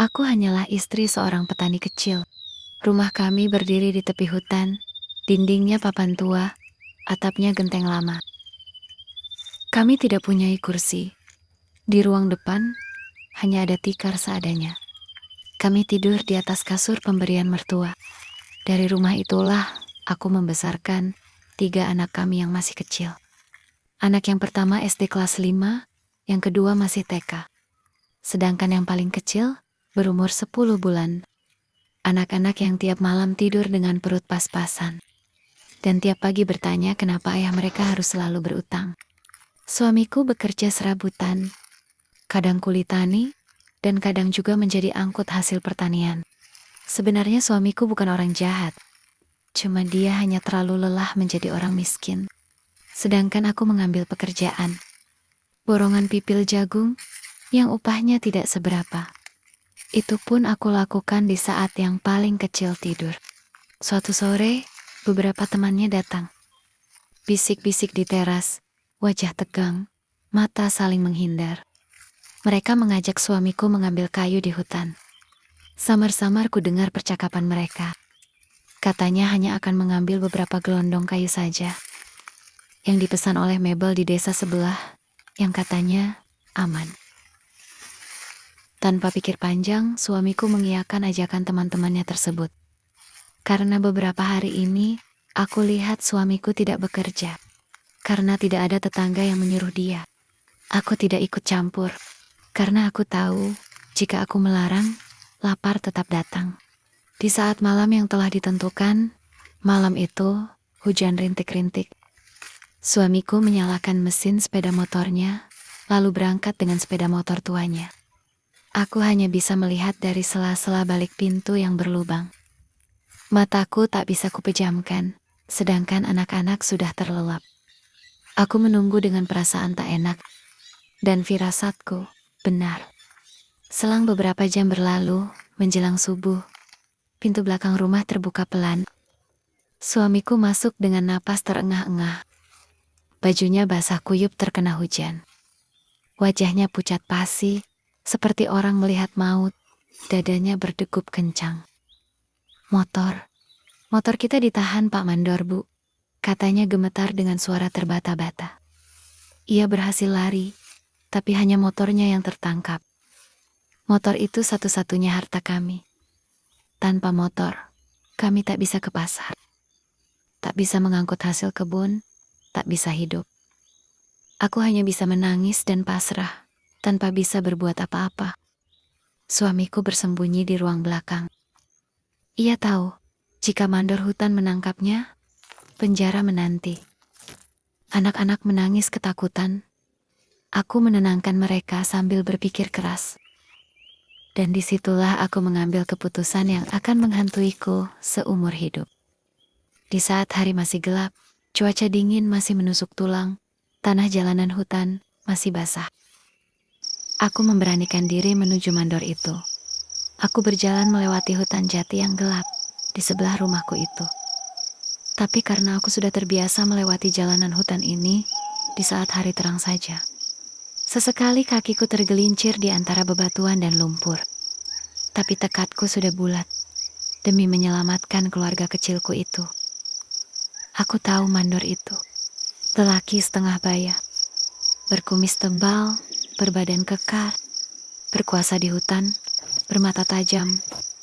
Aku hanyalah istri seorang petani kecil. Rumah kami berdiri di tepi hutan, dindingnya papan tua, atapnya genteng lama. Kami tidak punya kursi. Di ruang depan, hanya ada tikar seadanya. Kami tidur di atas kasur pemberian mertua. Dari rumah itulah aku membesarkan 3 anak kami yang masih kecil. Anak yang pertama SD kelas 5, yang kedua masih TK. Sedangkan yang paling kecil berumur 10 bulan. Anak-anak yang tiap malam tidur dengan perut pas-pasan. Dan tiap pagi bertanya kenapa ayah mereka harus selalu berutang. Suamiku bekerja serabutan, kadang kuli tani, dan kadang juga menjadi angkut hasil pertanian. Sebenarnya suamiku bukan orang jahat, cuma dia hanya terlalu lelah menjadi orang miskin. Sedangkan aku mengambil pekerjaan, borongan pipil jagung, yang upahnya tidak seberapa. Itu pun aku lakukan di saat yang paling kecil tidur. Suatu sore, beberapa temannya datang. Bisik-bisik di teras, wajah tegang, mata saling menghindar. Mereka mengajak suamiku mengambil kayu di hutan. Samar-samar ku dengar percakapan mereka. Katanya hanya akan mengambil beberapa gelondong kayu saja, yang dipesan oleh Mabel di desa sebelah, yang katanya aman. Tanpa pikir panjang, suamiku mengiyakan ajakan teman-temannya tersebut. Karena beberapa hari ini, aku lihat suamiku tidak bekerja. Karena tidak ada tetangga yang menyuruh dia. Aku tidak ikut campur. Karena aku tahu, jika aku melarang, lapar tetap datang. Di saat malam yang telah ditentukan, malam itu, hujan rintik-rintik. Suamiku menyalakan mesin sepeda motornya, lalu berangkat dengan sepeda motor tuanya. Aku hanya bisa melihat dari sela-sela balik pintu yang berlubang. Mataku tak bisa kupejamkan, sedangkan anak-anak sudah terlelap. Aku menunggu dengan perasaan tak enak, dan firasatku benar. Selang beberapa jam berlalu, menjelang subuh, pintu belakang rumah terbuka pelan. Suamiku masuk dengan napas terengah-engah. Bajunya basah kuyup terkena hujan. Wajahnya pucat pasi, seperti orang melihat maut. Dadanya berdegup kencang. Motor kita ditahan Pak Mandor, Bu. Katanya gemetar dengan suara terbata-bata. Ia berhasil lari, tapi hanya motornya yang tertangkap. Motor itu satu-satunya harta kami. Tanpa motor, kami tak bisa ke pasar. Tak bisa mengangkut hasil kebun, tak bisa hidup. Aku hanya bisa menangis dan pasrah, tanpa bisa berbuat apa-apa. Suamiku bersembunyi di ruang belakang. Ia tahu, jika mandor hutan menangkapnya, penjara menanti. Anak-anak menangis ketakutan. Aku menenangkan mereka sambil berpikir keras. Dan disitulah aku mengambil keputusan yang akan menghantuiku seumur hidup. Di saat hari masih gelap, cuaca dingin masih menusuk tulang, tanah jalanan hutan masih basah. Aku memberanikan diri menuju mandor itu. Aku berjalan melewati hutan jati yang gelap di sebelah rumahku itu. Tapi karena aku sudah terbiasa melewati jalanan hutan ini di saat hari terang saja. Sesekali kakiku tergelincir di antara bebatuan dan lumpur. Tapi tekadku sudah bulat demi menyelamatkan keluarga kecilku itu. Aku tahu mandor itu. Lelaki setengah baya, berkumis tebal, berbadan kekar, berkuasa di hutan, bermata tajam,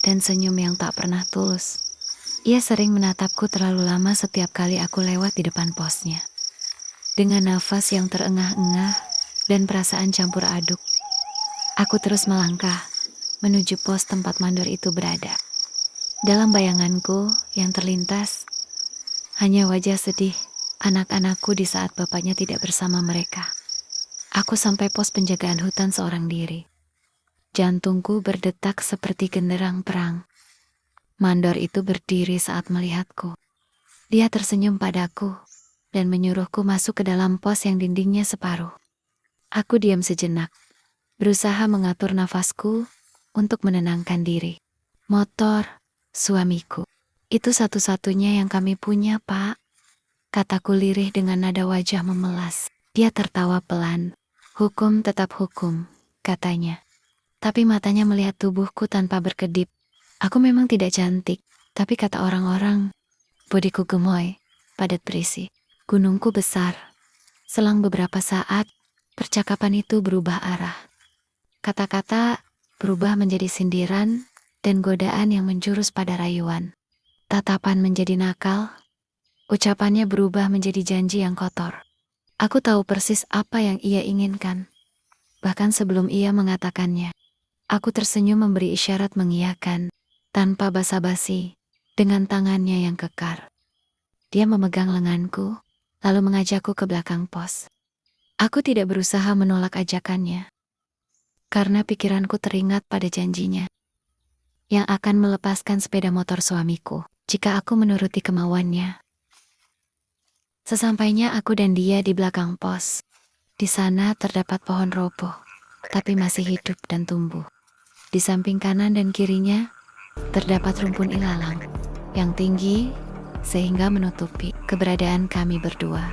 dan senyum yang tak pernah tulus. Ia sering menatapku terlalu lama setiap kali aku lewat di depan posnya. Dengan nafas yang terengah-engah dan perasaan campur aduk, aku terus melangkah menuju pos tempat mandor itu berada. Dalam bayanganku yang terlintas, hanya wajah sedih anak-anakku di saat bapaknya tidak bersama mereka. Aku sampai pos penjagaan hutan seorang diri. Jantungku berdetak seperti genderang perang. Mandor itu berdiri saat melihatku. Dia tersenyum padaku dan menyuruhku masuk ke dalam pos yang dindingnya separuh. Aku diam sejenak, berusaha mengatur nafasku untuk menenangkan diri. Motor, suamiku. Itu satu-satunya yang kami punya, Pak. Kataku lirih dengan nada wajah memelas. Dia tertawa pelan. Hukum tetap hukum, katanya. Tapi matanya melihat tubuhku tanpa berkedip. Aku memang tidak cantik, tapi kata orang-orang, bodiku gemoy, padat berisi. Gunungku besar. Selang beberapa saat, percakapan itu berubah arah. Kata-kata berubah menjadi sindiran dan godaan yang menjurus pada rayuan. Tatapan menjadi nakal, ucapannya berubah menjadi janji yang kotor. Aku tahu persis apa yang ia inginkan. Bahkan sebelum ia mengatakannya, aku tersenyum memberi isyarat mengiyakan, tanpa basa-basi, dengan tangannya yang kekar. Dia memegang lenganku, lalu mengajakku ke belakang pos. Aku tidak berusaha menolak ajakannya, karena pikiranku teringat pada janjinya, yang akan melepaskan sepeda motor suamiku, jika aku menuruti kemauannya. Sesampainya aku dan dia di belakang pos, di sana terdapat pohon roboh, tapi masih hidup dan tumbuh. Di samping kanan dan kirinya, terdapat rumpun ilalang yang tinggi sehingga menutupi keberadaan kami berdua.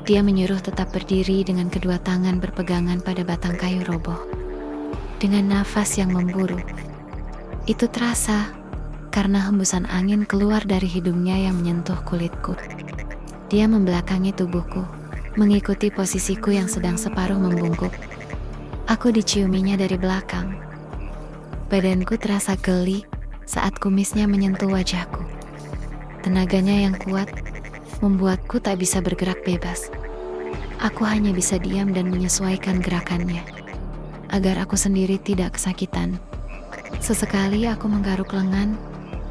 Dia menyuruh tetap berdiri dengan kedua tangan berpegangan pada batang kayu roboh. Dengan nafas yang memburu. Itu terasa karena hembusan angin keluar dari hidungnya yang menyentuh kulitku. Dia membelakangi tubuhku, mengikuti posisiku yang sedang separuh membungkuk. Aku diciuminya dari belakang. Badanku terasa geli saat kumisnya menyentuh wajahku. Tenaganya yang kuat membuatku tak bisa bergerak bebas. Aku hanya bisa diam dan menyesuaikan gerakannya, agar aku sendiri tidak kesakitan. Sesekali aku menggaruk lengan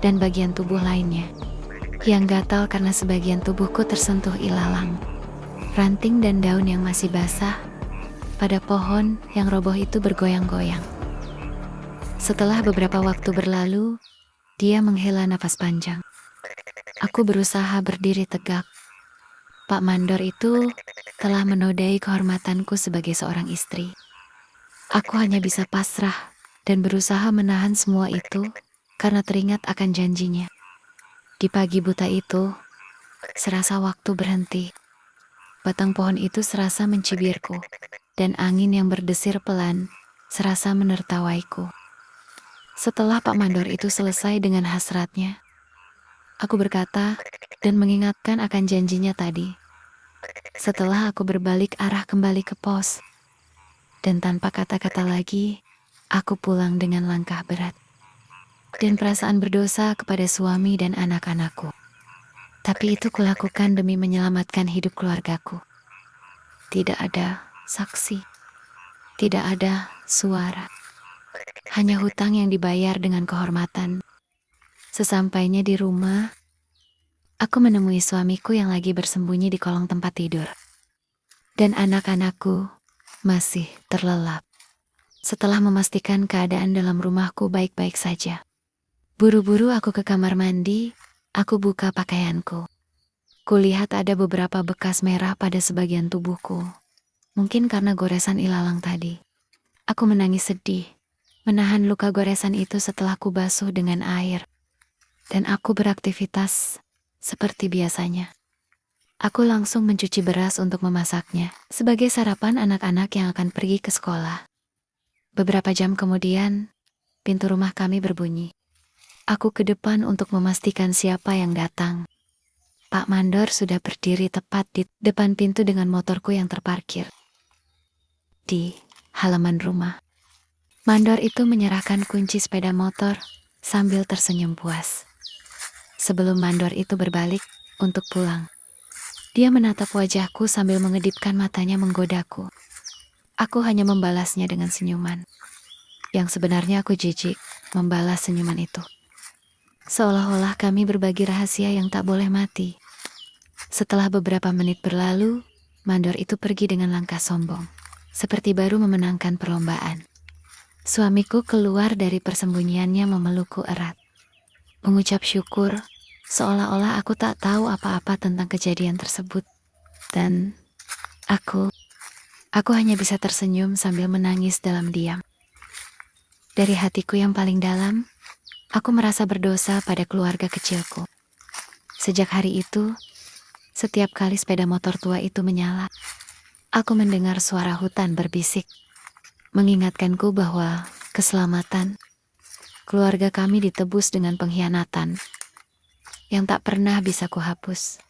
dan bagian tubuh lainnya, yang gatal karena sebagian tubuhku tersentuh ilalang, ranting dan daun yang masih basah pada pohon yang roboh itu bergoyang-goyang. Setelah beberapa waktu berlalu, dia menghela napas panjang. Aku berusaha berdiri tegak. Pak Mandor itu telah menodai kehormatanku sebagai seorang istri. Aku hanya bisa pasrah dan berusaha menahan semua itu karena teringat akan janjinya. Di pagi buta itu, serasa waktu berhenti. Batang pohon itu serasa mencibirku, dan angin yang berdesir pelan serasa menertawaiku. Setelah Pak Mandor itu selesai dengan hasratnya, aku berkata dan mengingatkan akan janjinya tadi. Setelah aku berbalik arah kembali ke pos, dan tanpa kata-kata lagi, aku pulang dengan langkah berat. Dan perasaan berdosa kepada suami dan anak-anakku. Tapi itu kulakukan demi menyelamatkan hidup keluargaku. Tidak ada saksi, tidak ada suara. Hanya hutang yang dibayar dengan kehormatan. Sesampainya di rumah, aku menemui suamiku yang lagi bersembunyi di kolong tempat tidur. Dan anak-anakku masih terlelap. Setelah memastikan keadaan dalam rumahku baik-baik saja. Buru-buru aku ke kamar mandi, aku buka pakaianku. Kulihat ada beberapa bekas merah pada sebagian tubuhku. Mungkin karena goresan ilalang tadi. Aku menangis sedih. Menahan luka goresan itu setelah kubasuh dengan air. Dan aku beraktivitas seperti biasanya. Aku langsung mencuci beras untuk memasaknya, sebagai sarapan anak-anak yang akan pergi ke sekolah. Beberapa jam kemudian, pintu rumah kami berbunyi. Aku ke depan untuk memastikan siapa yang datang. Pak Mandor sudah berdiri tepat di depan pintu dengan motorku yang terparkir di halaman rumah. Mandor itu menyerahkan kunci sepeda motor sambil tersenyum puas. Sebelum Mandor itu berbalik untuk pulang, dia menatap wajahku sambil mengedipkan matanya menggodaku. Aku hanya membalasnya dengan senyuman. Yang sebenarnya aku jijik membalas senyuman itu. Seolah-olah kami berbagi rahasia yang tak boleh mati. Setelah beberapa menit berlalu, Mandor itu pergi dengan langkah sombong, seperti baru memenangkan perlombaan. Suamiku keluar dari persembunyiannya memelukku erat. Mengucap syukur, seolah-olah aku tak tahu apa-apa tentang kejadian tersebut. Dan aku hanya bisa tersenyum sambil menangis dalam diam. Dari hatiku yang paling dalam, aku merasa berdosa pada keluarga kecilku. Sejak hari itu, setiap kali sepeda motor tua itu menyala, aku mendengar suara hutan berbisik. mengingatkanku bahwa keselamatan keluarga kami ditebus dengan pengkhianatan yang tak pernah bisa kuhapus.